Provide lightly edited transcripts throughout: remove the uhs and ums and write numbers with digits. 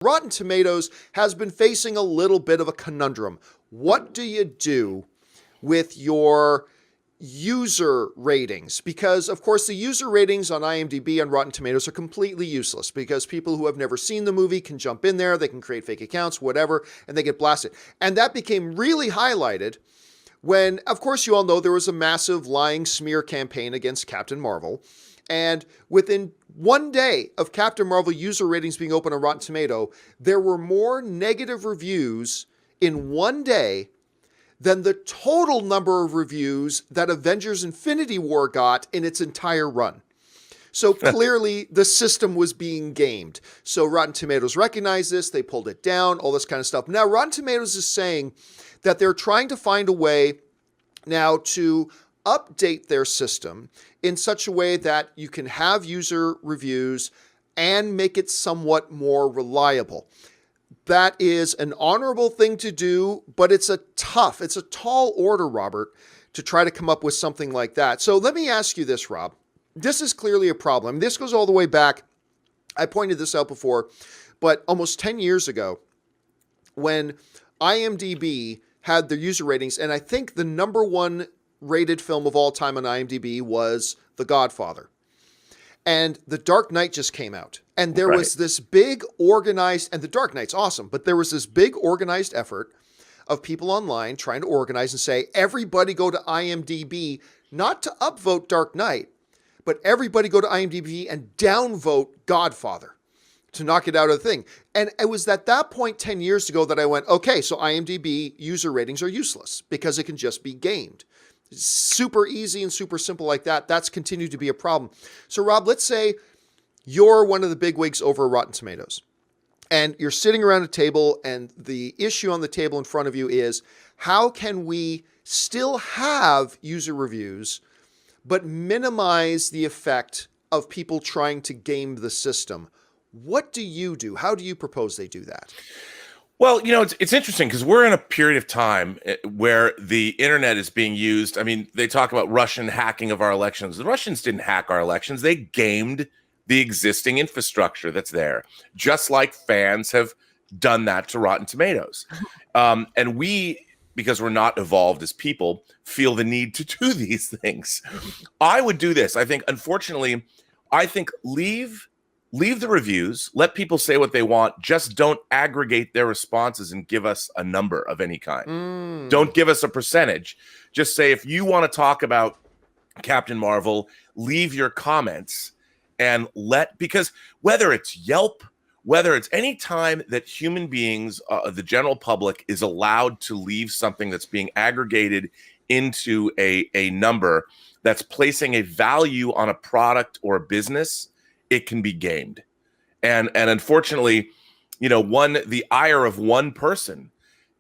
Rotten Tomatoes has been facing a little bit of a conundrum. What do you do with your user ratings? Because, of course, the user ratings on IMDb and Rotten Tomatoes are completely useless because people who have never seen the movie can jump in there, they can create fake accounts, whatever, and they get blasted. And that became really highlighted when, of course, you all know there was a massive lying smear campaign against Captain Marvel. And within one day of Captain Marvel user ratings being open on Rotten Tomato, there were more negative reviews in one day than the total number of reviews that Avengers Infinity War got in its entire run. So clearly the system was being gamed. So Rotten Tomatoes recognized this, they pulled it down, all this kind of stuff. Now Rotten Tomatoes is saying that they're trying to find a way now to update their system in such a way that you can have user reviews and make it somewhat more reliable. That is an honorable thing to do, but it's a tall order, Robert, to try to come up with something like that. So let me ask you this, Rob. This is clearly a problem. This goes all the way back. I pointed this out before, but almost 10 years ago when IMDb had their user ratings, and I think the number one rated film of all time on IMDb was The Godfather. And The Dark Knight just came out. And there was this big organized, and The Dark Knight's awesome, but there was this big organized effort of people online trying to organize and say, everybody go to IMDb, not to upvote Dark Knight, but everybody go to IMDb and downvote Godfather to knock it out of the thing. And it was at that point 10 years ago that I went, okay, so IMDb user ratings are useless because it can just be gamed. Super easy and super simple like that. That's continued to be a problem. So Rob, let's say you're one of the bigwigs over Rotten Tomatoes and you're sitting around a table and the issue on the table in front of you is how can we still have user reviews but minimize the effect of people trying to game the system? What do you do? How do you propose they do that? Well, it's interesting because we're in a period of time where the internet is being used. I mean, they talk about Russian hacking of our elections. The Russians didn't hack our elections. They gamed the existing infrastructure that's there, just like fans have done that to Rotten Tomatoes. And we, because we're not evolved as people, feel the need to do these things. I would do this. I think, unfortunately, leave the reviews, let people say what they want, just don't aggregate their responses and give us a number of any kind. Don't give us a percentage. Just say, if you want to talk about Captain Marvel, leave your comments and because whether it's Yelp, whether it's any time that human beings, the general public, is allowed to leave something that's being aggregated into a number that's placing a value on a product or a business, it can be gamed. And unfortunately, the ire of one person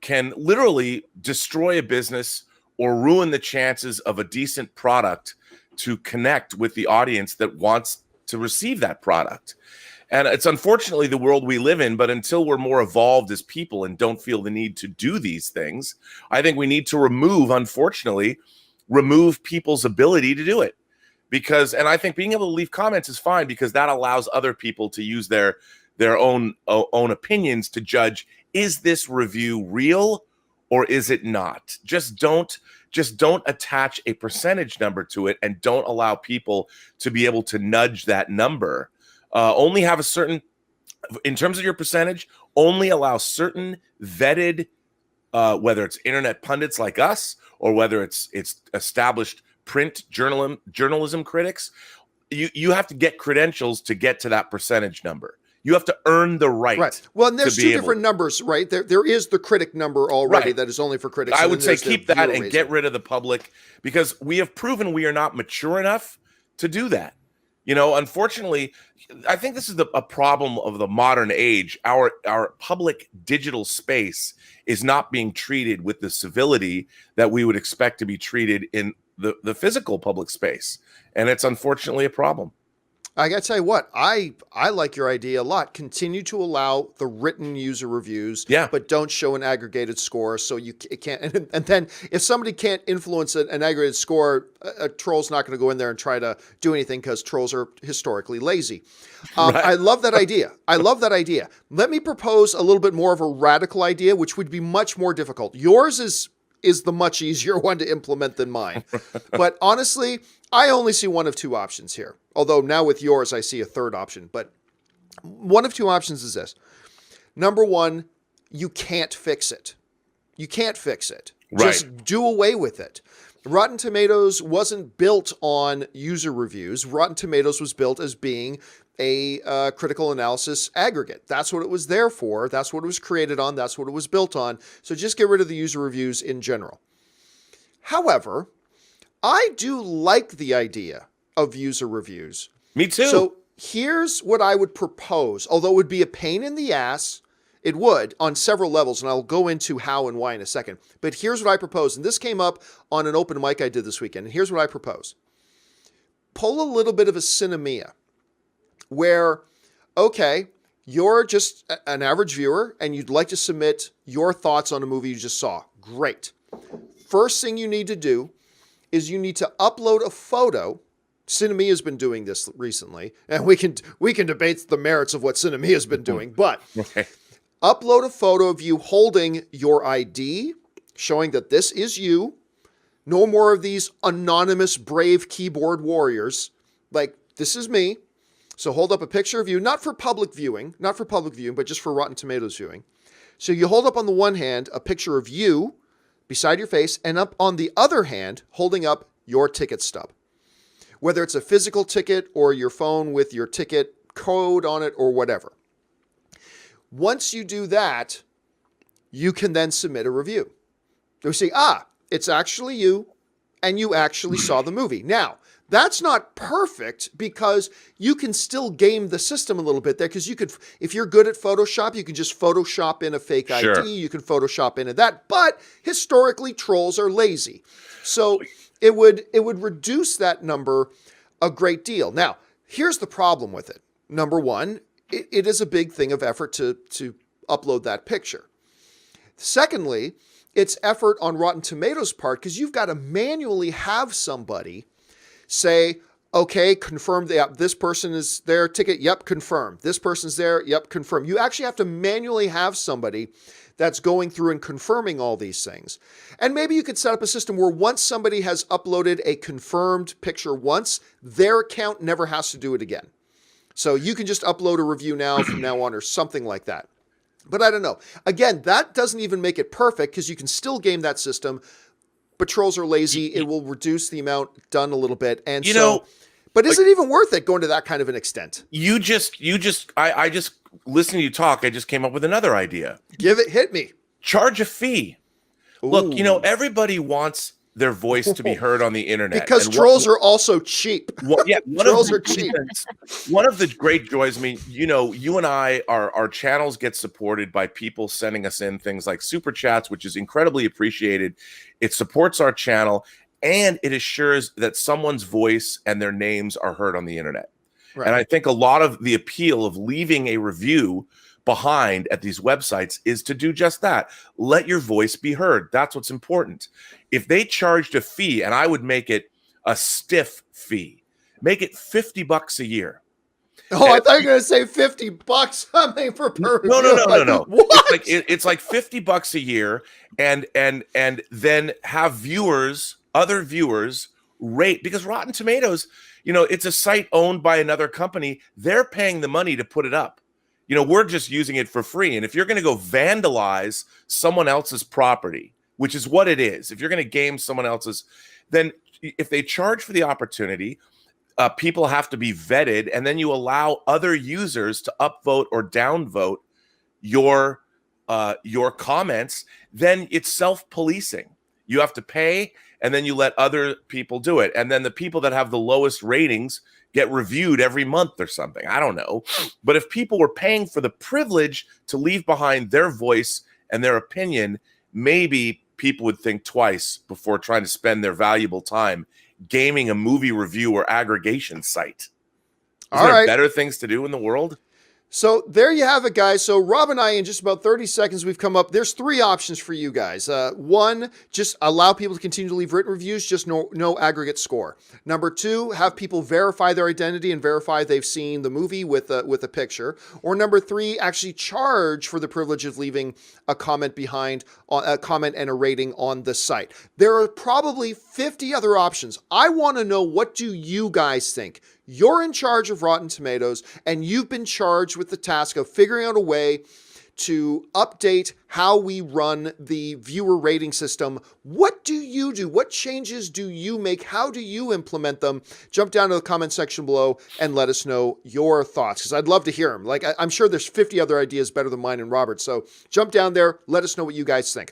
can literally destroy a business or ruin the chances of a decent product to connect with the audience that wants to receive that product. And it's unfortunately the world we live in, but until we're more evolved as people and don't feel the need to do these things, I think we need to remove people's ability to do it. And I think being able to leave comments is fine because that allows other people to use their own opinions to judge, is this review real or is it not? Just don't attach a percentage number to it and don't allow people to be able to nudge that number. Only have in terms of your percentage, only allow certain vetted, whether it's internet pundits like us or whether it's established print journalism critics. You have to get credentials to get to that percentage number. You have to earn the right. Well, and there's two different numbers, right? There is the critic number already that is only for critics. I would say keep that and get rid of the public because we have proven we are not mature enough to do that. Unfortunately, I think this is a problem of the modern age. Our public digital space is not being treated with the civility that we would expect to be treated in the physical public space. And it's unfortunately a problem. I gotta tell you what, I like your idea a lot. Continue to allow the written user reviews, Yeah. but don't show an aggregated score. So it can't. And then if somebody can't influence an aggregated score, a troll's not going to go in there and try to do anything because trolls are historically lazy. Right. I love that idea. I love that idea. Let me propose a little bit more of a radical idea, which would be much more difficult. Yours is the much easier one to implement than mine. But honestly, I only see one of two options here. Although now with yours, I see a third option. But one of two options is this. Number one, you can't fix it. You can't fix it. Right. Just do away with it. Rotten Tomatoes wasn't built on user reviews. Rotten Tomatoes was built as being a critical analysis aggregate. That's what it was there for. That's what it was created on. That's what it was built on. So just get rid of the user reviews in general. However, I do like the idea of user reviews. Me too. So here's what I would propose, although it would be a pain in the ass. It would on several levels, and I'll go into how and why in a second. But here's what I propose, and this came up on an open mic I did this weekend. And here's what I propose. Pull a little bit of a cinemia where, okay, you're just an average viewer and you'd like to submit your thoughts on a movie you just saw. Great. First thing you need to do is you need to upload a photo. Cinemia has been doing this recently, and we can debate the merits of what Cinemia has been doing, but Okay. upload a photo of you holding your ID, showing that this is you. No more of these anonymous brave keyboard warriors. Like, this is me. So hold up a picture of you, not for public viewing, but just for Rotten Tomatoes viewing. So you hold up on the one hand a picture of you beside your face, and up on the other hand, holding up your ticket stub. Whether it's a physical ticket or your phone with your ticket code on it or whatever. Once you do that, you can then submit a review. You say, it's actually you, and you actually saw the movie. Now, that's not perfect because you can still game the system a little bit there because you could, if you're good at Photoshop, you can just Photoshop in a fake Sure. ID, you can Photoshop into that, but historically trolls are lazy. So it would reduce that number a great deal. Now, here's the problem with it. Number one, it is a big thing of effort to upload that picture. Secondly, it's effort on Rotten Tomatoes' part because you've got to manually have somebody say, okay, confirm that this person is their ticket. Yep, confirm. This person's there. Yep, confirm. You actually have to manually have somebody that's going through and confirming all these things. And maybe you could set up a system where once somebody has uploaded a confirmed picture once, their account never has to do it again. So you can just upload a review now from now on or something like that. But I don't know. Again, that doesn't even make it perfect because you can still game that system, but trolls are lazy. It will reduce the amount done a little bit. And but is it even worth it going to that kind of an extent? I just listening to you talk, I just came up with another idea. Hit me. Charge a fee. Ooh. Look, everybody wants their voice to be heard on the internet. Because and trolls are also cheap. Trolls are cheap. One of the great joys, I mean, you and I, our channels get supported by people sending us in things like super chats, which is incredibly appreciated. It supports our channel, and it assures that someone's voice and their names are heard on the internet. Right. And I think a lot of the appeal of leaving a review behind at these websites is to do just that. Let your voice be heard. That's what's important. If they charged a fee, and I would make it a stiff fee, make it $50 a year. Oh, I thought you were going to say $50 something per review. No. What? It's like $50 a year, and then have other viewers rate, because Rotten Tomatoes, it's a site owned by another company. They're paying the money to put it up. We're just using it for free. And if you're going to go vandalize someone else's property, which is what it is, if you're going to game someone else's, then if they charge for the opportunity, people have to be vetted, and then you allow other users to upvote or downvote your comments, then it's self-policing. You have to pay, and then you let other people do it. And then the people that have the lowest ratings get reviewed every month or something. I don't know. But if people were paying for the privilege to leave behind their voice and their opinion, maybe people would think twice before trying to spend their valuable time gaming a movie review or aggregation site. Isn't All there right. better things to do in the world? So there you have it, guys. So Rob and I, in just about 30 seconds, we've come up. There's 3 options for you guys. One, just allow people to continue to leave written reviews, just no aggregate score. Number 2, have people verify their identity and verify they've seen the movie with a picture. Or number 3, actually charge for the privilege of leaving a comment behind, a comment and a rating on the site. There are probably 50 other options. I want to know, what do you guys think? You're in charge of Rotten Tomatoes, and you've been charged with the task of figuring out a way to update how we run the viewer rating system. What do you do? What changes do you make? How do you implement them? Jump down to the comment section below and let us know your thoughts, because I'd love to hear them. Like, I'm sure there's 50 other ideas better than mine and Robert's. So jump down there. Let us know what you guys think.